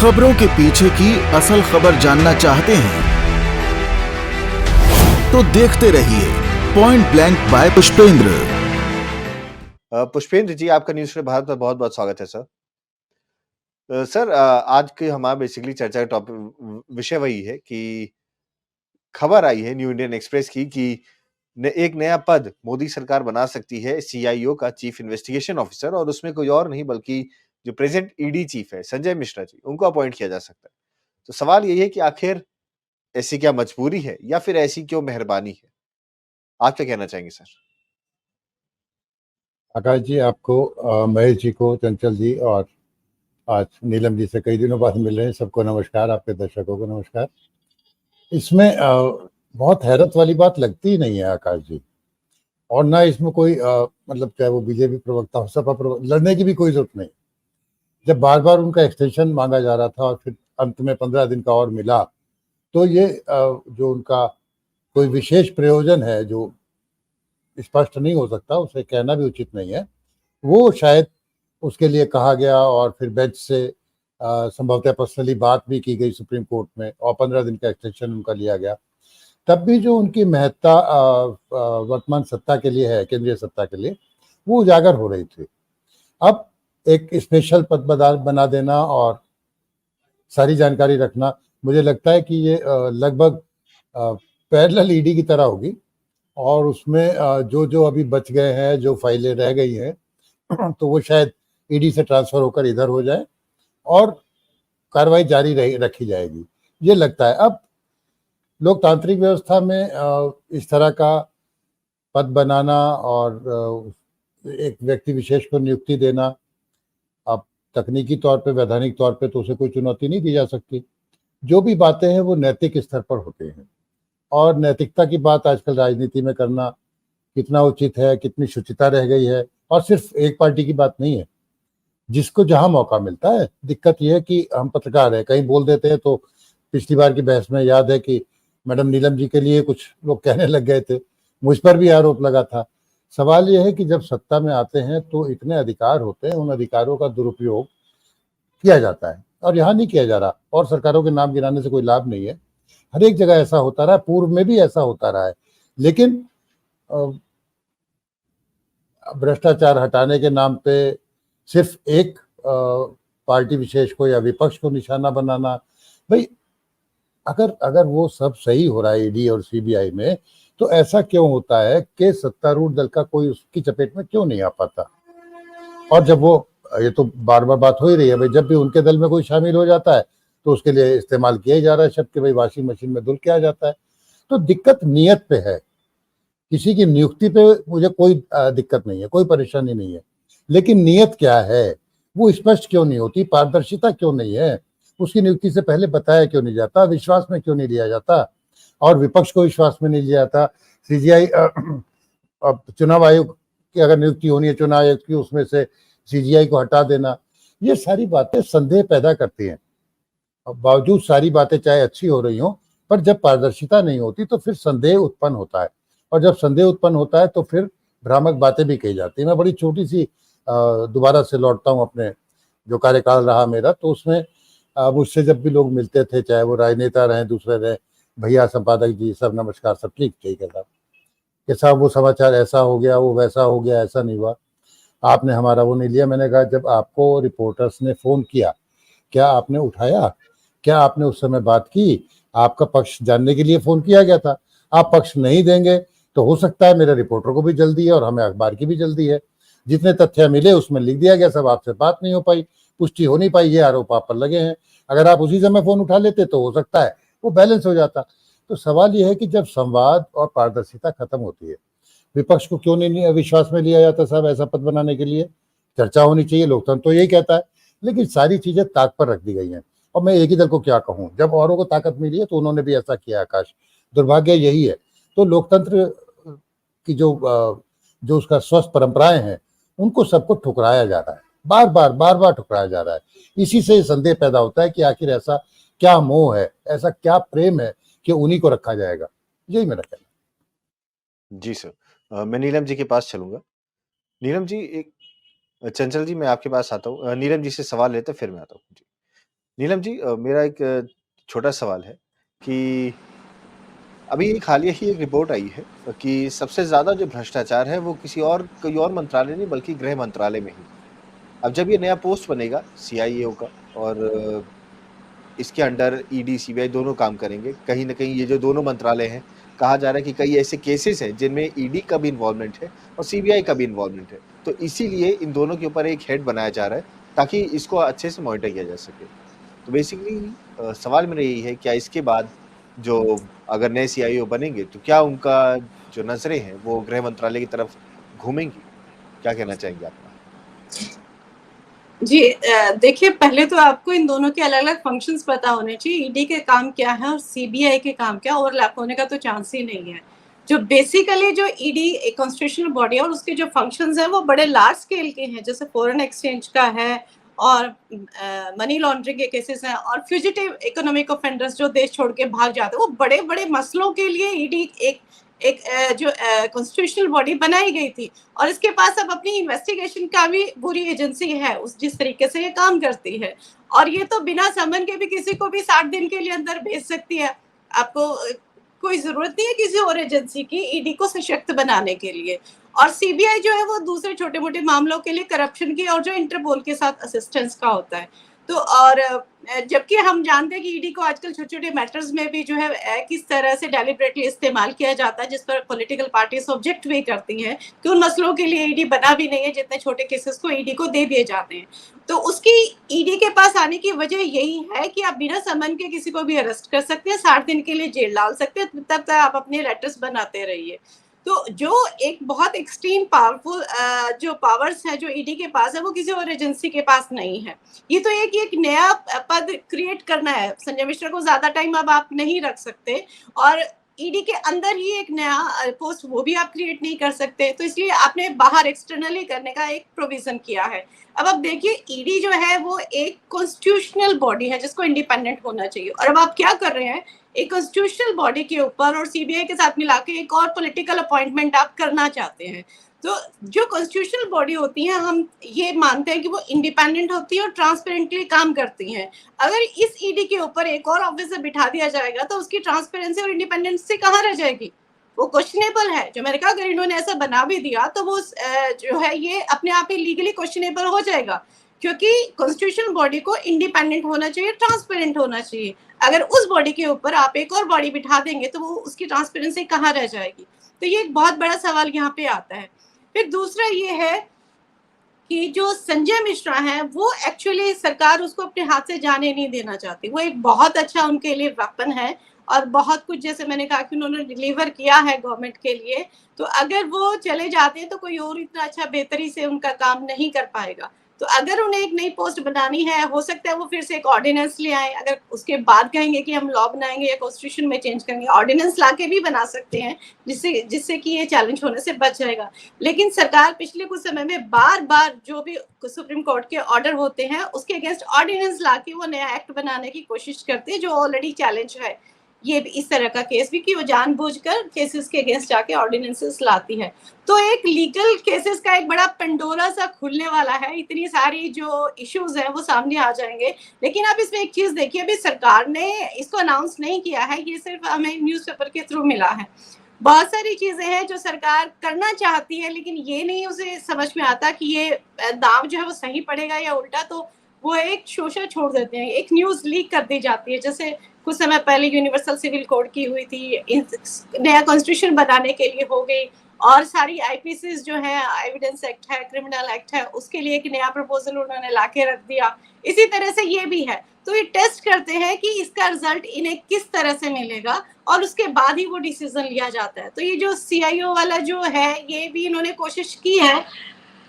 खबरों के पीछे की असल खबर जानना चाहते हैं तो देखते रहिए point blank by Pushpendra. Pushpendra ji, आपका न्यूज़ टुडे भारत में बहुत-बहुत स्वागत है सर। सर, आज की हमारा बेसिकली चर्चा का विषय वही है कि खबर आई है न्यू इंडियन एक्सप्रेस की कि एक नया पद मोदी सरकार बना सकती है सीआईओ का, चीफ इन्वेस्टिगेशन ऑफिसर, और उसमें कोई और नहीं बल्कि जो प्रेजेंट ईडी चीफ है संजय मिश्रा जी, उनको अपॉइंट किया जा सकता है। तो सवाल यही है कि आखिर ऐसी क्या मजबूरी है या फिर ऐसी क्यों मेहरबानी है? आप क्या कहना चाहेंगे सर? आकाश जी, आपको महेश जी को, चंचल जी और आज नीलम जी से कई दिनों बाद मिल रहे हैं। सबको नमस्कार, आपके दर्शकों को नमस्कार। इसमें बहुत हैरत वाली बात लगती ही नहीं है आकाश जी, और ना इसमें कोई मतलब चाहे वो बीजेपी प्रवक्ता हो, सपा प्रवक्ता, लड़ने की भी कोई जरूरत नहीं। जब बार बार उनका एक्सटेंशन मांगा जा रहा था और फिर अंत में 15 दिन का और मिला, तो ये जो उनका कोई विशेष प्रयोजन है जो स्पष्ट नहीं हो सकता, उसे कहना भी उचित नहीं है। वो शायद उसके लिए कहा गया और फिर बेंच से संभवतः पर्सनली बात भी की गई सुप्रीम कोर्ट में और 15 दिन का एक्सटेंशन उनका लिया गया। तब भी जो उनकी महत्ता वर्तमान सत्ता के लिए है, केंद्रीय सत्ता के लिए, वो उजागर हो रही थी। अब एक स्पेशल पद बना देना और सारी जानकारी रखना, मुझे लगता है कि ये लगभग पैरेलल ईडी की तरह होगी और उसमें जो जो अभी बच गए हैं, जो फाइलें रह गई हैं, तो वो शायद ईडी से ट्रांसफर होकर इधर हो जाए और कार्रवाई जारी रखी जाएगी, ये लगता है। अब लोकतांत्रिक व्यवस्था में इस तरह का पद बनाना और एक व्यक्ति विशेष को नियुक्ति देना, अब तकनीकी तौर पे, वैधानिक तौर पे तो उसे कोई चुनौती नहीं दी जा सकती। जो भी बातें हैं वो नैतिक स्तर पर होते हैं, और नैतिकता की बात आजकल राजनीति में करना कितना उचित है, कितनी शुचिता रह गई है, और सिर्फ एक पार्टी की बात नहीं है, जिसको जहां मौका मिलता है। दिक्कत यह है कि हम पत्रकार हैं, कहीं बोल देते हैं। तो पिछली बार की बहस में याद है कि मैडम नीलम जी के लिए कुछ लोग कहने लग गए थे, मुझ पर भी आरोप लगा था। सवाल यह है कि जब सत्ता में आते हैं तो इतने अधिकार होते हैं, उन अधिकारों का दुरुपयोग किया जाता है, और यहाँ नहीं किया जा रहा। और सरकारों के नाम गिनाने से कोई लाभ नहीं है, हर एक जगह ऐसा होता रहा है, पूर्व में भी ऐसा होता रहा है। लेकिन भ्रष्टाचार हटाने के नाम पे सिर्फ एक पार्टी विशेष को या विपक्ष को निशाना बनाना, भाई अगर अगर वो सब सही हो रहा है ईडी और सीबीआई में, तो ऐसा क्यों होता है कि सत्तारूढ़ दल का कोई उसकी चपेट में क्यों नहीं आ पाता? और जब वो, ये तो बार बार बात हो ही रही है भाई, जब भी उनके दल में कोई शामिल हो जाता है तो उसके लिए इस्तेमाल किया ही जा रहा है शब्द कि भाई वॉशिंग मशीन में धुल के आ जाता है। तो दिक्कत नियत पे है। किसी की नियुक्ति पे मुझे कोई दिक्कत नहीं है, कोई परेशानी नहीं है, लेकिन नियत क्या है वो स्पष्ट क्यों नहीं होती, पारदर्शिता क्यों नहीं है, उसकी नियुक्ति से पहले बताया क्यों नहीं जाता, विश्वास में क्यों नहीं लिया जाता, और विपक्ष को विश्वास में नहीं लिया जाता। सीजीआई, अब चुनाव आयोग की अगर नियुक्ति होनी है, चुनाव आयोग की, उसमें से सीजीआई को हटा देना, ये सारी बातें संदेह पैदा करती हैं। अब बावजूद सारी बातें चाहे अच्छी हो रही हों, पर जब पारदर्शिता नहीं होती तो फिर संदेह उत्पन्न होता है, और जब संदेह उत्पन्न होता है तो फिर भ्रामक बातें भी कही जाती है। मैं बड़ी छोटी सी दोबारा से लौटता हूँ अपने जो कार्यकाल रहा मेरा, तो उसमें मुझसे जब भी लोग मिलते थे, चाहे वो राजनेता रहे, दूसरे रहे, भैया संपादक जी, सब नमस्कार, सब ठीक है साहब, कि साहब वो समाचार ऐसा हो गया, वो वैसा हो गया, ऐसा नहीं हुआ, आपने हमारा वो नहीं लिया। मैंने कहा, जब आपको रिपोर्टर्स ने फोन किया, क्या आपने उठाया? क्या आपने उस समय बात की? आपका पक्ष जानने के लिए फोन किया गया था। आप पक्ष नहीं देंगे तो हो सकता है मेरे रिपोर्टर को भी जल्दी है और हमें अखबार की भी जल्दी है। जितने तथ्य मिले उसमें लिख दिया गया, सब आपसे बात नहीं हो पाई, पुष्टि हो नहीं पाई, ये आरोप आप पर लगे हैं। अगर आप उसी समय फोन उठा लेते तो हो सकता है वो बैलेंस हो जाता। तो सवाल यह है कि जब संवाद और पारदर्शिता खत्म होती है, विपक्ष को क्यों नहीं विश्वास में लिया जाता साहब ऐसा पद बनाने के लिए? चर्चा होनी चाहिए, लोकतंत्र तो यही कहता है, लेकिन सारी चीजें ताक पर रख दी गई हैं। और मैं एक ही दल को क्या कहूं, जब औरों को ताकत मिली है तो उन्होंने भी ऐसा किया। आकाश, दुर्भाग्य यही है। तो लोकतंत्र की जो उसका स्वस्थ परंपराएं हैं, उनको सबको ठुकराया जा रहा है, बार बार ठुकराया जा रहा है। इसी से संदेह पैदा होता है कि आखिर ऐसा क्या मोह है, ऐसा क्या प्रेम है कि उन्हीं को रखा जाएगा। यही मेरा कहना। जी सर। मैं नीलम जी के पास चलूंगा। नीलम जी, एक चंचल जी, मैं आपके पास आता हूँ। नीलम जी से सवाल लेते फिर मैं आता हूँ जी। नीलम जी, मेरा एक छोटा सवाल है कि अभी एक हालिया ही एक रिपोर्ट आई है कि सबसे ज़्यादा जो भ्रष्टाचार है वो कोई और मंत्रालय नहीं बल्कि गृह मंत्रालय में ही। अब जब ये नया पोस्ट बनेगा सीआईएओ का और इसके अंडर ईडी, सीबीआई दोनों काम करेंगे। कहीं न कहीं ये जो दोनों मंत्रालय हैं, कहा जा रहा है कि कई ऐसे केसेस हैं जिनमें ईडी का भी इन्वॉल्वमेंट है और सीबीआई का भी इन्वॉल्वमेंट है। तो इसीलिए इन दोनों के ऊपर एक हेड बनाया जा रहा है ताकि इसको अच्छे से मॉनिटर किया जा सके। तो बेसिकली सवाल मेरा यही है, क्या इसके बाद जो अगर नए सीआईओ बनेंगे तो क्या उनका जो नज़रें हैं वो गृह मंत्रालय की तरफ घूमेंगी? क्या कहना चाहेंगे आप? जी, देखिए, पहले तो आपको इन दोनों के अलग-अलग फंक्शंस पता होने चाहिए। ईडी के काम क्या है और सीबीआई के काम क्या है, ओवरलैप होने का तो चांस ही नहीं है। जो बेसिकली जो ईडी एक कॉन्स्टिट्यूशनल बॉडी है और उसके जो फंक्शंस हैं वो बड़े लार्ज स्केल के हैं, जैसे फॉरेन एक्सचेंज का है और मनी लॉन्ड्रिंग के केसेस हैं और फ्यूजिटिव इकोनॉमिक ऑफेंडर्स जो देश छोड़ के भाग जाते हैं, वो बड़े-बड़े मसलों के लिए ईडी एक एक जो कॉन्स्टिट्यूशनल बॉडी बनाई गई थी और इसके पास अब अपनी इन्वेस्टिगेशन का भी पूरी एजेंसी है, उस जिस तरीके से ये काम करती है। और ये तो बिना समन के भी किसी को भी 60 दिन के लिए अंदर भेज सकती है। आपको कोई ज़रूरत नहीं है किसी और एजेंसी की ईडी को सशक्त बनाने के लिए। और सीबीआई जो है वो दूसरे छोटे-मोटे मामलों के लिए करप्शन की और जो इंटरपोल के साथ असिस्टेंस का होता है। तो और जबकि हम जानते हैं कि ईडी को आजकल छोटे-छोटे मैटर्स में भी जो है किस तरह से डेलिबरेटली इस्तेमाल किया जाता है, जिस पर पॉलिटिकल पार्टीज ऑब्जेक्ट भी करती हैं कि उन मसलों के लिए ईडी बना भी नहीं है, जितने छोटे केसेस को ईडी को दे दिए जाते हैं। तो उसकी ईडी के पास आने की वजह यही है कि आप बिना समन के किसी को भी अरेस्ट कर सकते हैं, 60 दिन के लिए जेल डाल सकते हैं, तब तक आप अपने लेटर्स बनाते रहिए। तो जो एक बहुत एक्सट्रीम पावरफुल जो पावर्स है जो ईडी के पास है, वो किसी और एजेंसी के पास नहीं है। ये तो एक नया पद क्रिएट करना है। संजय मिश्रा को ज्यादा टाइम अब आप नहीं रख सकते और ईडी के अंदर ही एक नया पोस्ट वो भी आप क्रिएट नहीं कर सकते, तो इसलिए आपने बाहर एक्सटर्नली करने का एक प्रोविजन किया है। अब आप देखिए, ईडी जो है वो एक कॉन्स्टिट्यूशनल बॉडी है जिसको इंडिपेंडेंट होना चाहिए और अब आप क्या कर रहे हैं, एक कॉन्स्टिट्यूशनल बॉडी के ऊपर और सीबीआई के साथ मिला के एक और पॉलिटिकल अपॉइंटमेंट आप करना चाहते हैं। तो जो कॉन्स्टिट्यूशनल बॉडी होती है, हम ये मानते हैं कि वो इंडिपेंडेंट होती है और ट्रांसपेरेंटली काम करती हैं। अगर इस ईडी के ऊपर एक और ऑफिसर बिठा दिया जाएगा तो उसकी ट्रांसपेरेंसी और इंडिपेंडेंसी कहाँ रह जाएगी? वो क्वेश्चनेबल है। जो मैंने कहा, अगर इन्होंने ऐसा बना भी दिया तो वो जो है ये अपने आप ही लीगली क्वेश्चनेबल हो जाएगा, क्योंकि कॉन्स्टिट्यूशनल बॉडी को इंडिपेंडेंट होना चाहिए, ट्रांसपेरेंट होना चाहिए। अगर उस बॉडी के ऊपर आप एक और बॉडी बिठा देंगे तो वो उसकी ट्रांसपेरेंसी कहाँ रह जाएगी? तो ये एक बहुत बड़ा सवाल यहाँ पे आता है। फिर दूसरा ये है कि जो संजय मिश्रा हैं वो एक्चुअली सरकार उसको अपने हाथ से जाने नहीं देना चाहती। वो एक बहुत अच्छा उनके लिए वेपन है और बहुत कुछ, जैसे मैंने कहा कि उन्होंने डिलीवर किया है गवर्नमेंट के लिए, तो अगर वो चले जाते हैं तो कोई और इतना अच्छा बेहतरी से उनका काम नहीं कर पाएगा। तो अगर उन्हें एक नई पोस्ट बनानी है, हो सकता है वो फिर से एक ऑर्डिनेंस ले आए। अगर उसके बाद कहेंगे कि हम लॉ बनाएंगे या कॉन्स्टिट्यूशन में चेंज करेंगे, ऑर्डिनेंस लाके भी बना सकते हैं, जिससे कि ये चैलेंज होने से बच जाएगा। लेकिन सरकार पिछले कुछ समय में बार-बार जो भी सुप्रीम कोर्ट के ऑर्डर होते हैं उसके अगेंस्ट ऑर्डिनेंस लाके वो नया एक्ट बनाने की कोशिश करती है, जो ऑलरेडी चैलेंज है। ये इस तरह का केस भी कि वो जानबूझकर केसेस के अगेंस्ट जाके ऑर्डिनेंसेस लाती है। तो एक लीगल केसेस का एक बड़ा पेंडोरा सा खुलने वाला है। इतनी सारी जो इश्यूज हैं वो सामने आ जाएंगे। लेकिन आप इसमें एक चीज देखिए, अभी सरकार ने इसको अनाउंस नहीं किया है, ये सिर्फ हमें न्यूज़पेपर के थ्रू मिला है। बहुत सारी चीजें हैं जो सरकार करना चाहती है, लेकिन ये नहीं उसे समझ में आता कि ये दांव जो है वो सही पड़ेगा या उल्टा, तो वो एक शोषा छोड़ देते हैं। एक न्यूज लीक कर दी जाती है, जैसे कुछ समय पहले यूनिवर्सल सिविल कोड की हुई थी, नया कॉन्स्टिट्यूशन बनाने के लिए हो गई, और सारी आईपीसीज जो है, एविडेंस एक्ट है, क्रिमिनल एक्ट है, उसके लिए एक नया प्रपोजल उन्होंने लाके रख दिया। इसी तरह से ये भी है। तो ये टेस्ट करते हैं कि इसका रिजल्ट इन्हें किस तरह से मिलेगा और उसके बाद ही वो डिसीजन लिया जाता है। तो ये जो सीआईओ वाला जो है, ये भी इन्होंने कोशिश की है,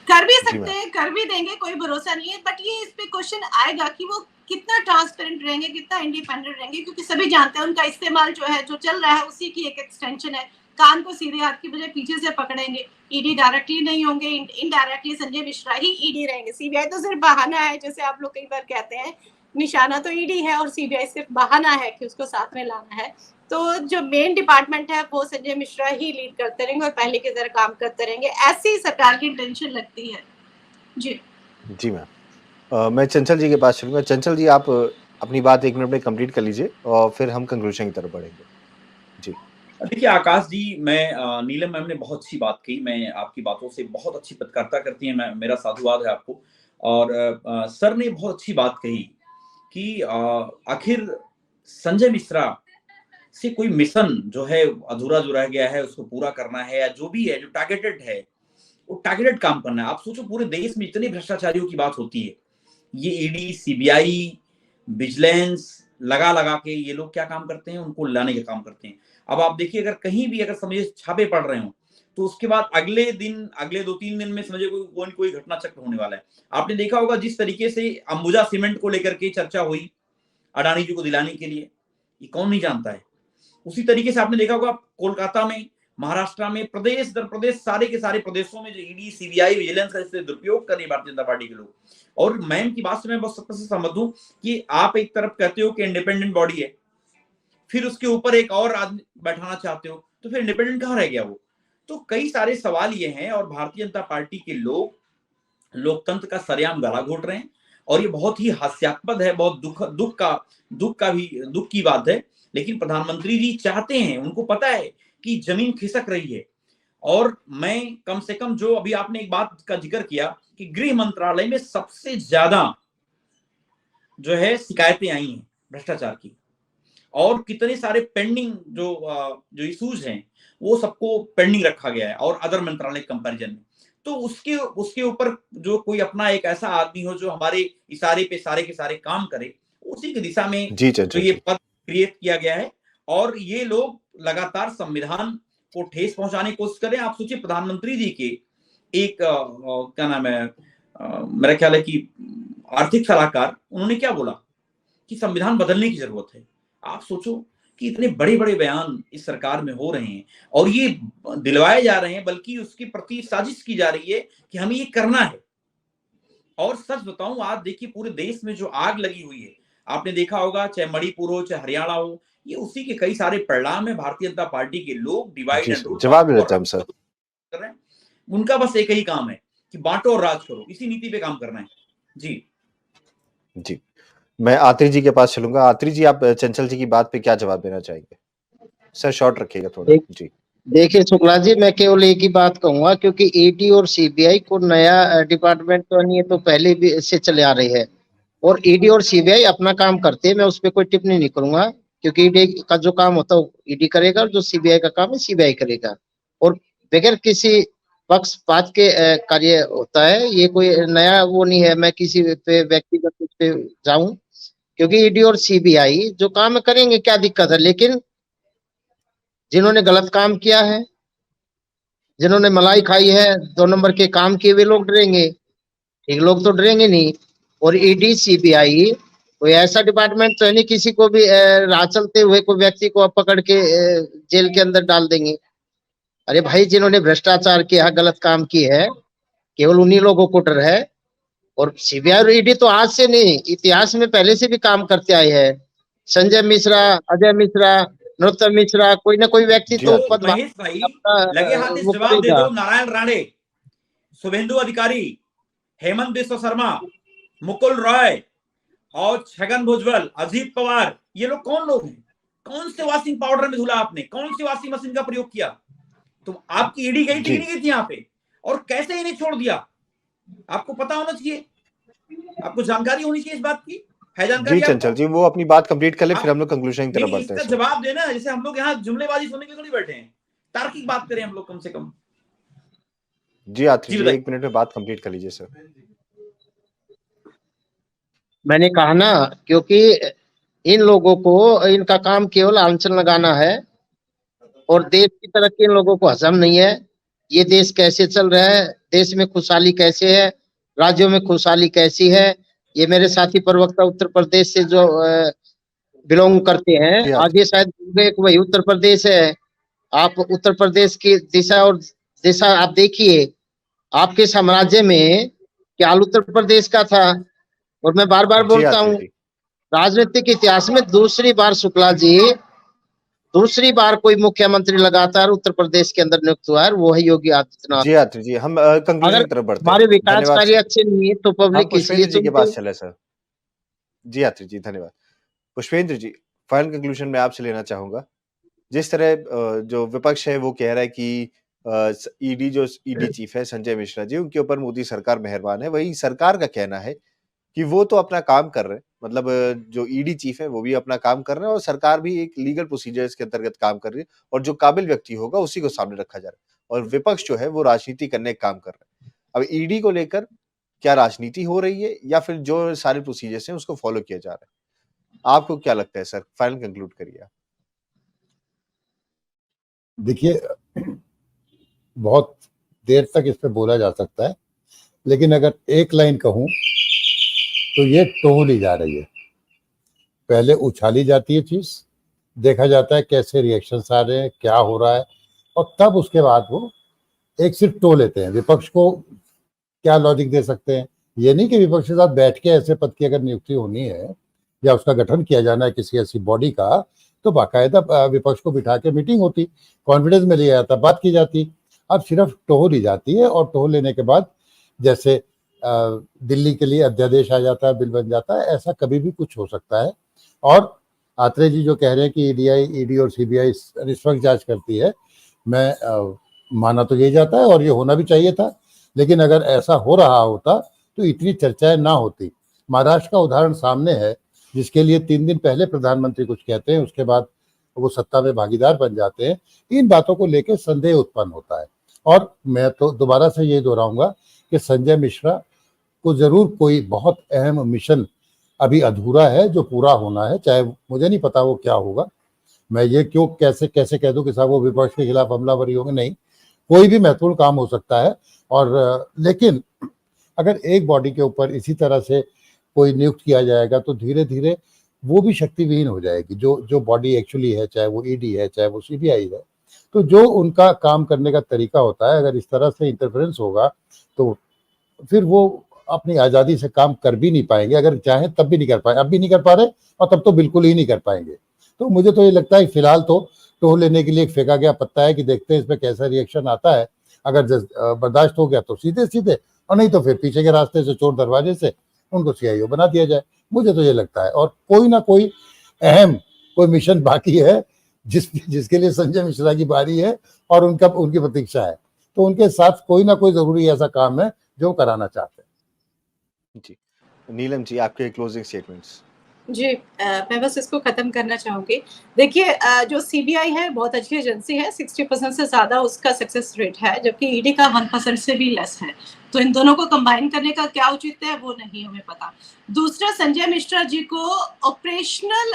कर भी सकते हैं, कर भी देंगे, कोई भरोसा नहीं है। बट ये इस पे क्वेश्चन आएगा कि वो कितना ट्रांसपेरेंट रहेंगे, कितना इंडिपेंडेंट रहेंगे, क्योंकि सभी जानते हैं उनका इस्तेमाल जो है, जो चल रहा है, उसी की एक एक्सटेंशन है। कान को सीधे हाथ की बजाय पीछे से पकड़ेंगे। ईडी डायरेक्टली नहीं होंगे, इनडायरेक्टली संजय मिश्रा ही ईडी रहेंगे। सीबीआई तो सिर्फ बहाना है, जैसे आप लोग कई बार कहते हैं, निशाना तो ईडी है और सीबीआई सिर्फ बहाना है कि उसको साथ में लाना है। तो जो मेन डिपार्टमेंट है वो संजय मिश्रा ही लीड करते रहेंगे और पहले की तरह काम करते रहेंगे। ऐसी सरकार की इंटेंशन लगती है। जी जी मैम। मैं चंचल जी के पास चलूंगा। चंचल जी, अपनी बात 1 मिनट में कंप्लीट कर लीजिए और फिर हम कंक्लूजन की तरफ बढ़ेंगे। जी। देखिए आकाश जी, मैं नीलम मैम ने बहुत अच्छी बात कही, मैं आपकी बातों से बहुत अच्छी पत्रकारिता करती हैं, मैं मेरा साधुवाद है आपको। और सर ने बहुत अच्छी बात कही कि आखिर संजय मिश्रा से कोई मिशन जो है अधूरा जो रह गया है उसको पूरा करना है, या जो भी है जो टारगेटेड है वो टारगेटेड काम करना है। आप सोचो पूरे देश में इतने भ्रष्टाचारियों की बात होती है, ये ईडी, सीबीआई, विजिलेंस लगा लगा के ये लोग क्या काम करते हैं, उनको लाने का काम करते हैं। अब आप देखिए, अगर कहीं भी अगर समझिए छापे पड़ रहे हो तो उसके बाद अगले 2-3 दिन में समझिए कोई घटना चक्र होने वाला है। आपने देखा होगा जिस तरीके से अंबुजा सीमेंट को लेकर के चर्चा हुई अडानी जी को दिलाने के लिए, ये कौन नहीं जानता है। उसी तरीके से आपने देखा होगा कोलकाता में, महाराष्ट्र में, प्रदेश दर प्रदेश सारे के सारे प्रदेशों में जो ईडी, सीबीआई, विजिलेंस का इससे दुरुपयोग कर रही भारतीय जनता पार्टी के लोग। और मैम की बात से मैं बहुत सख्त से सहमत हूं कि आप एक तरफ कहते हो कि इंडिपेंडेंट बॉडी है, फिर उसके ऊपर एक और आदमी बैठाना चाहते हो, तो फिर इंडिपेंडेंट कहां रह गया वो। तो कई सारे सवाल ये हैं, और भारतीय जनता पार्टी के लोग लोकतंत्र का सरेआम गला घोट रहे हैं, और ये बहुत ही हास्यास्पद है, बहुत दुख की बात है। लेकिन प्रधानमंत्री जी चाहते हैं, उनको पता है कि जमीन खिसक रही है। और मैं कम से कम जो अभी आपने एक बात का जिक्र किया कि गृह मंत्रालय में सबसे ज्यादा जो है शिकायतें आई हैं भ्रष्टाचार की, और कितने सारे पेंडिंग जो इश्यूज हैं वो सबको पेंडिंग रखा गया है, और अदर मंत्रालय कंपैरिजन में। तो उसके ऊपर जो कोई अपना एक ऐसा आदमी हो जो हमारे इशारे पे सारे के सारे काम करे, उसी की दिशा में जो ये पद क्रिएट किया गया है। और ये लोग लगातार संविधान को ठेस पहुंचाने की कोशिश करें। आप सोचिए, प्रधानमंत्री जी के एक क्या नाम है, मेरा ख्याल है कि आर्थिक सलाहकार, उन्होंने क्या बोला कि संविधान बदलने की जरूरत है। आप सोचो कि इतने बड़े बड़े बयान इस सरकार में हो रहे हैं, और ये दिलवाए जा रहे हैं, बल्कि उसके प्रति साजिश की जा रही है कि हमें ये करना है। और सच बताऊं, आज देखिए पूरे देश में जो आग लगी हुई है, आपने देखा होगा, चाहे मणिपुर हो, चाहे हरियाणा हो, ये उसी के कई सारे परिणाम है। भारतीय जनता पार्टी के लोग डिवाइड एंड रूल जवाब देते हैं सर, कर रहे हैं। उनका बस एक ही काम है कि बांटो और राज करो, इसी नीति पे काम करना है। जी, मैं आत्री जी के पास चलूंगा। आत्री जी, आप चंचल जी की बात पे क्या जवाब देना चाहेंगे? सर शॉर्ट रखिएगा थोड़ा। जी देखिए शुक्ला जी, मैं केवल एक ही बात कहूंगा, क्योंकि ईडी और सीबीआई को नया डिपार्टमेंट तो नहीं है, तो पहले भी से चले आ रही है, और ईडी और सीबीआई अपना काम करते हैं, मैं उस पर कोई टिप्पणी नहीं करूंगा, क्योंकि ईडी का जो काम होता है ईडी करेगा, और जो सीबीआई का काम है सीबीआई करेगा, और बगैर किसी पक्षपात के कार्य होता है। ये कोई नया वो नहीं है, मैं किसी पे व्यक्तिगत पे जाऊं, क्योंकि ईडी और सीबीआई जो काम करेंगे, क्या दिक्कत है। लेकिन जिन्होंने गलत काम किया है, जिन्होंने मलाई खाई है, 2 नंबर के काम किए, वे लोग डरेंगे, ठीक लोग तो डरेंगे नहीं। और ईडी सीबीआई कोई ऐसा डिपार्टमेंट तो है नहीं किसी को भी राह चलते हुए कोई व्यक्ति को पकड़ के जेल के अंदर डाल देंगे। अरे भाई, जिन्होंने भ्रष्टाचार किया, गलत काम की है, केवल उन्हीं लोगों को डर है। और सीबीआई और ईडी तो आज से नहीं, इतिहास में पहले से भी काम करते आए हैं। संजय मिश्रा, अजय मिश्रा, नरोत्तम मिश्रा, कोई ना कोई व्यक्ति तो पद महेश भाई लगे हाथ इस जवाब दे दो। नारायण राणे, शुभेंदु अधिकारी, हेमंत बिश्व शर्मा, मुकुल रॉय और छगन भुजबल, अजीत पवार, ये लोग कौन लोग हैं? कौन से वॉशिंग पाउडर में धुला आपने? कौन सी वॉशिंग मशीन का प्रयोग किया? तो आपकी ईडी गई थी नहीं गई थी यहाँ पे? और कैसे इन्हें छोड़ दिया? आपको पता होना चाहिए, आपको जानकारी होनी चाहिए इस बात की। है जानकारी? जी चंचल जी, वो अपनी बात कंप्लीट कर ले, फिर हम लोग कंक्लूजन की तरफ बढ़ते हैं। इसका जवाब देना, जैसे हम लोग यहाँ जुमलेबाजी सुनने के लिए थोड़ी बैठे हैं, तार्किक बात करें हम लोग कम से कम। जी आत्री जी, 1 मिनट में बात कंप्लीट कर लीजिए सर। मैंने कहा ना, क्योंकि इन लोगों को इनका काम केवल आंचल लगाना है, और देश की तरक्की इन लोगों को हजम नहीं है। ये देश कैसे चल रहा है, देश में खुशहाली कैसे है, राज्यों में खुशहाली कैसी है, ये मेरे साथी प्रवक्ता उत्तर प्रदेश से जो बिलोंग करते हैं, आगे शायद वही उत्तर प्रदेश है। आप उत्तर प्रदेश की दिशा और दिशा आप देखिए, आपके साम्राज्य में क्या हाल उत्तर प्रदेश का था। और मैं बार बार बोलता हूँ, राजनीतिक इतिहास में दूसरी बार शुक्ला जी, दूसरी बार कोई मुख्यमंत्री लगातार उत्तर प्रदेश के अंदर नियुक्त हुआ है, वो है योगी आदित्यनाथ। जी आत्री जी, हम कंक्लूजन की तरफ बढ़ते हैं। हमारे विकास कार्य अच्छे नहीं है तो पब्लिक इसलिए जी के पास चले सर। जी आत्री जी, धन्यवाद। पुष्पेंद्र जी, फाइनल कंक्लूजन मैं आपसे लेना चाहूँगा। जिस तरह जो विपक्ष है वो कह रहा है कि ईडी चीफ है संजय मिश्रा जी, उनके ऊपर मोदी सरकार मेहरबान है। वहीं सरकार का कहना है कि वो तो अपना काम कर रहे हैं, मतलब जो ईडी चीफ है वो भी अपना काम कर रहे हैं और सरकार भी एक लीगल प्रोसीजर्स के अंतर्गत काम कर रही है और जो काबिल व्यक्ति होगा उसी को सामने रखा जा रहा है और विपक्ष जो है वो राजनीति करने का काम कर रहा है। अब ईडी को लेकर क्या राजनीति हो रही है या फिर जो सारे प्रोसीजर्स हैं उसको फॉलो किया जा रहा है? आपको क्या लगता है सर? फाइनल कंक्लूड करिए आप। देखिए, बहुत देर तक इस पे बोला जा सकता है, लेकिन अगर एक लाइन कहूं तो ये टोह ली जा रही है। पहले उछाली जाती है चीज, देखा जाता है कैसे रिएक्शंस आ रहे हैं, क्या हो रहा है, और तब उसके बाद वो एक सिर्फ टोह लेते हैं। विपक्ष को क्या लॉजिक दे सकते हैं? ये नहीं कि विपक्ष के साथ बैठ के ऐसे पद की अगर नियुक्ति होनी है या उसका गठन किया जाना है किसी ऐसी बॉडी का, तो बाकायदा विपक्ष को बिठा के मीटिंग होती, कॉन्फिडेंस में लिया जाता, बात की जाती। अब सिर्फ टोह ली जाती है और टोह लेने के बाद जैसे दिल्ली के लिए अध्यादेश आ जाता है, बिल बन जाता है, ऐसा कभी भी कुछ हो सकता है। और आत्रे जी जो कह रहे हैं कि ईडी और सीबीआई निष्पक्ष जांच करती है, मैं माना तो यही जाता है और ये होना भी चाहिए था, लेकिन अगर ऐसा हो रहा होता तो इतनी चर्चाएं ना होती। महाराष्ट्र का उदाहरण सामने है, जिसके लिए 3 दिन पहले प्रधानमंत्री कुछ कहते हैं, उसके बाद वो सत्ता में भागीदार बन जाते हैं। इन बातों को लेकर संदेह उत्पन्न होता है और मैं तो दोबारा से ये दोहराऊंगा कि संजय मिश्रा को जरूर कोई बहुत अहम मिशन अभी अधूरा है जो पूरा होना है, चाहे मुझे नहीं पता वो क्या होगा। मैं ये क्यों कैसे कह दूं कि साहब वो विपक्ष के खिलाफ हमलावरी होंगे, नहीं, कोई भी महत्वपूर्ण काम हो सकता है। और लेकिन अगर एक बॉडी के ऊपर इसी तरह से कोई नियुक्त किया जाएगा तो धीरे धीरे वो भी शक्तिविहीन हो जाएगी। जो बॉडी एक्चुअली है, चाहे वो ईडी है, चाहे वो सीबीआई है, तो जो उनका काम करने का तरीका होता है, अगर इस तरह से इंटरफेरेंस होगा तो फिर वो अपनी आज़ादी से काम कर भी नहीं पाएंगे। अगर चाहें तब भी नहीं कर पाए, अब भी नहीं कर पा रहे और तब तो बिल्कुल ही नहीं कर पाएंगे। तो मुझे तो ये लगता है फिलहाल तो टोह लेने के लिए एक फेंका गया पत्ता है कि देखते हैं इसमें कैसा रिएक्शन आता है। अगर बर्दाश्त हो गया तो सीधे सीधे, और नहीं तो फिर पीछे के रास्ते से, चोर दरवाजे से उनको सीआईओ बना दिया जाए। मुझे तो ये लगता है, और कोई ना कोई अहम कोई मिशन बाकी है जिसके लिए संजय मिश्रा की बारी है और उनकी प्रतीक्षा है, तो उनके साथ कोई ना कोई जरूरी ऐसा काम है जो कराना चाहते हैं। जी, नीलम जी, आपके क्लोजिंग स्टेटमेंट्स। जी, मैं बस इसको खत्म करना चाहूंगी। देखिए, जो सीबीआई है बहुत अच्छी एजेंसी है, 60% से ज्यादा उसका सक्सेस रेट है, जबकि ईडी का 1% से भी लेस है। तो इन दोनों को कंबाइन करने का क्या उचित है वो नहीं हमें पता। दूसरा, संजय मिश्रा जी को ऑपरेशनल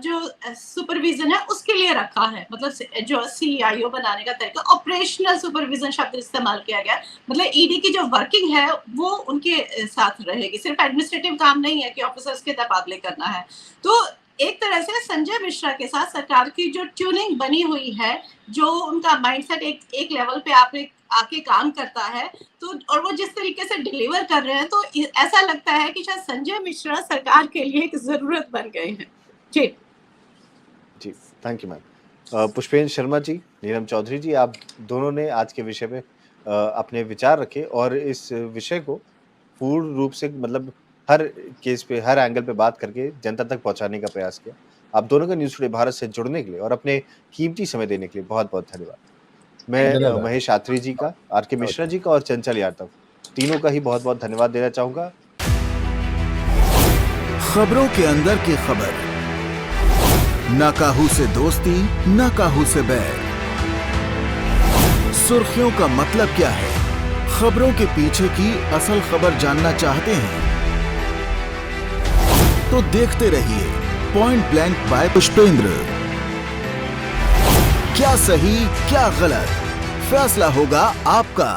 जो सुपरविजन है उसके लिए रखा है, मतलब जो सीआईओ बनाने का तरीका, ऑपरेशनल सुपरविजन शब्द इस्तेमाल किया गया। मतलब ईडी की जो वर्किंग है वो उनके साथ रहेगी, सिर्फ एडमिनिस्ट्रेटिव काम नहीं है कि ऑफिसर्स के तबादले करना है। तो एक तरह से संजय मिश्रा के साथ सरकार की जो ट्यूनिंग बनी हुई है, जो उनका माइंडसेट एक लेवल पे आके काम करता है, तो और वो जिस तरीके से डिलीवर कर रहे हैं, तो ऐसा लगता है कि शायद संजय मिश्रा सरकार के लिए एक जरूरत बन गए हैं। जी, thank you ma'am. Pushpendra Sharma ji, Neelam Chaudhary ji, आप दोनों ने आज के विषय में अपने विचार रखे और इस विषय को पूर्ण रूप से, मतलब हर केस पे, हर एंगल पे बात करके जनता तक पहुंचाने का प्रयास किया। आप दोनों का न्यूज़ टुडे भारत से जुड़ने के लिए और अपने कीमती समय देने के लिए बहुत बहुत धन्यवाद। मैं महेश आत्री जी का, आर.के. मिश्रा जी का और चंचल यादव, तीनों का ही बहुत बहुत धन्यवाद देना चाहूंगा। खबरों के अंदर की खबर, ना काहू से दोस्ती, ना काहू से बैर। सुर्खियों का मतलब क्या है? खबरों के पीछे की असल खबर जानना चाहते हैं तो देखते रहिए पॉइंट ब्लैंक बाय पुष्पेंद्र। क्या सही क्या गलत, फैसला होगा आपका।